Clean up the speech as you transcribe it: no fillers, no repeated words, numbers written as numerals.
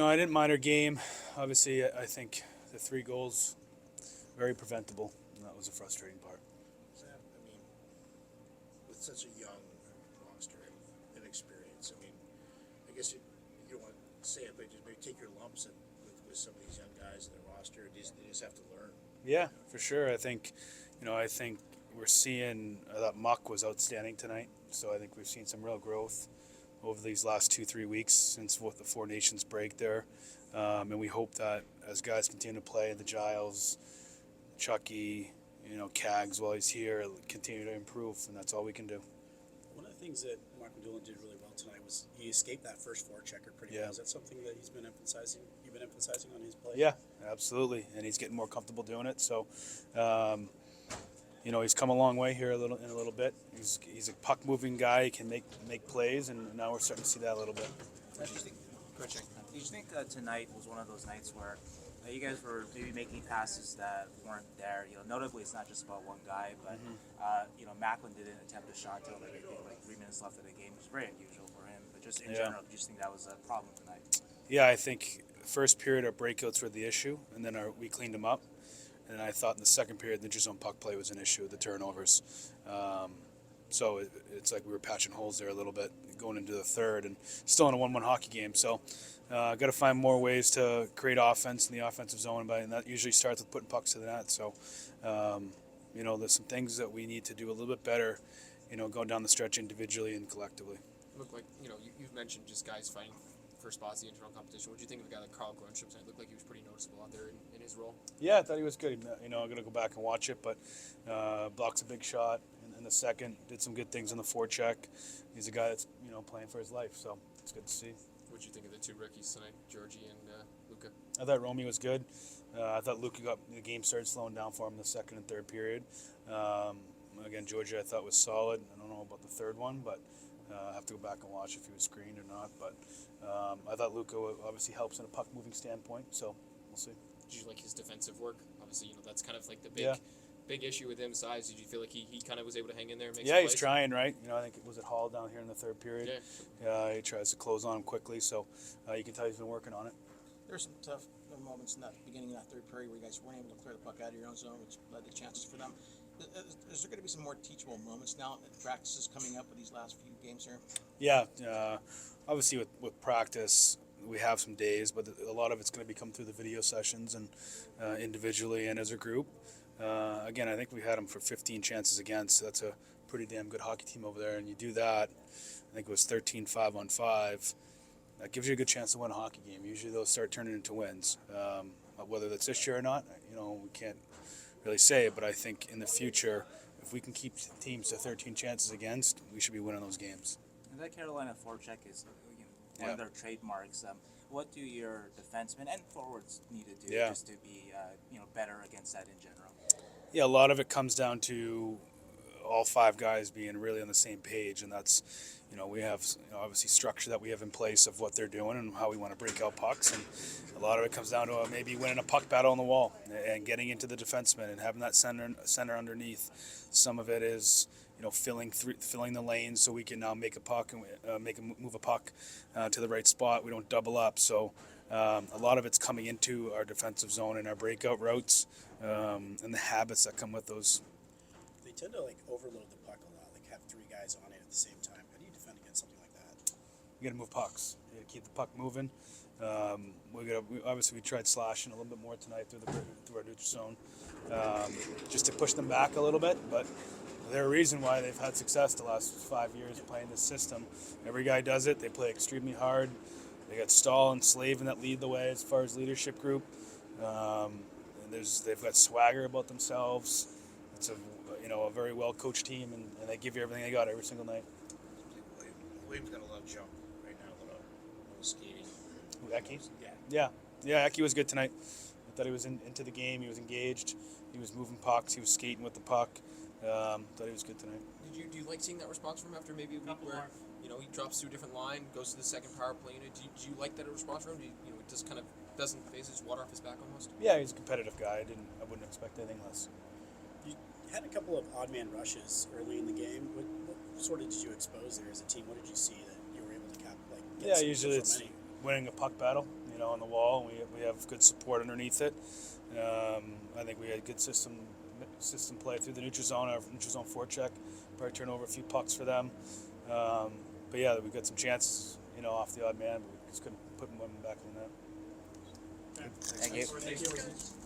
I didn't mind our game. Obviously, I think the 3 goals very preventable, and that was a frustrating part. Sam, I mean, with such a young roster and inexperience, I mean, I guess you don't want to say it, but just maybe take your lumps with some of these young guys in the roster. They just have to learn. Yeah, for sure. I think we're seeing that Muck was outstanding tonight. So I think we've seen some real growth over these last 2-3 weeks since what the Four Nations break there, and we hope that as guys continue to play, the Giles, Chucky, Cags while he's here, continue to improve, and that's all we can do. One of the things that Mark McDougal did really well tonight was he escaped that first forechecker pretty well. Is that something that you've been emphasizing on his play? Yeah, absolutely, and he's getting more comfortable doing it. So, he's come a long way here in a little bit. He's a puck moving guy. He can make plays, and now we're starting to see that a little bit. What do you think? Did you think tonight was one of those nights where you guys were maybe making passes that weren't there? Notably, it's not just about one guy, but Macklin didn't attempt a shot till like 3 minutes left of the game, which is very unusual for him. But just in general, do you just think that was a problem tonight? Yeah, I think first period our breakouts were the issue, and then we cleaned them up. And I thought in the second period the zone puck play was an issue, the turnovers. So it's like we were patching holes there a little bit going into the third, and still in a 1-1 hockey game. So got to find more ways to create offense in the offensive zone, and that usually starts with putting pucks to the net. So there's some things that we need to do a little bit better, going down the stretch individually and collectively. Look like you've mentioned just guys fighting for spots in the internal competition. What do you think of a guy like Carl Grunstrom tonight? Looked like he was pretty noticeable out there in his role. Yeah, I thought he was good. I'm going to go back and watch it, but blocks a big shot in the second, did some good things on the forecheck. He's a guy that's, playing for his life, so it's good to see. What did you think of the two rookies tonight, Georgie and Luca? I thought Romy was good. I thought Luca the game started slowing down for him in the second and third period. Again, Georgie I thought was solid. I don't know about the third one, but I have to go back and watch if he was screened or not. But I thought Luca obviously helps in a puck moving standpoint, so we'll see. Did you like his defensive work? Obviously, that's kind of like the big issue with him, size. Did you feel like he kind of was able to hang in there and make some plays? He's trying, right? I think it was at Hall down here in the third period. He tries to close on him quickly, so you can tell he's been working on it. There were some tough moments in that beginning of that third period where you guys weren't able to clear the puck out of your own zone, which led to chances for them. Is there going to be some more teachable moments now in practices coming up with these last few games here? Yeah, obviously with practice, we have some days, but a lot of it's going to be come through the video sessions and individually and as a group. Again, I think we had them for 15 chances against. So that's a pretty damn good hockey team over there, and you do that. I think it was 13 5-on-5. That gives you a good chance to win a hockey game. Usually those start turning into wins. Whether that's this year or not, we can't really say it, but I think in the future, if we can keep teams to 13 chances against, we should be winning those games. And that Carolina forecheck is one of their trademarks. What do your defensemen and forwards need to do just to be better against that in general? Yeah, a lot of it comes down to all 5 guys being really on the same page, and that's we have obviously structure that we have in place of what they're doing and how we want to break out pucks, and a lot of it comes down to maybe winning a puck battle on the wall and getting into the defenseman and having that center underneath. Some of it is filling the lanes so we can now make a puck and move a puck to the right spot. We don't double up, so a lot of it's coming into our defensive zone and our breakout routes and the habits that come with those. They tend to overload the puck a lot, have 3 guys on it at the same time. How do you defend against something like that? You got to move pucks. You got to keep the puck moving. We tried slashing a little bit more tonight through our neutral zone, just to push them back a little bit. But there's a reason why they've had success the last 5 years playing this system. Every guy does it. They play extremely hard. They got Stahl and Slavin that lead the way as far as leadership group. And they've got swagger about themselves. It's a very well coached team, and they give you everything they got every single night. Williams got a lot of jump right now, a little skating. Who, Eki? Yeah. Eki was good tonight. I thought he was into the game. He was engaged. He was moving pucks. He was skating with the puck. Thought he was good tonight. Do you like seeing that response from him after maybe a week where he drops to a different line, goes to the second power play unit? Do you like that response from him? It just kind of doesn't phase his water off his back almost? Yeah, he's a competitive guy. I wouldn't expect anything less. You had a couple of odd man rushes early in the game. What sort of did you expose there as a team? What did you see that you were able to get usually winning a puck battle, on the wall. We have good support underneath it. I think we had good system play through the neutral zone. Our neutral zone forecheck probably turned over a few pucks for them. But yeah, we got some chances, off the odd man, but we just couldn't put one back in the net. Thank you.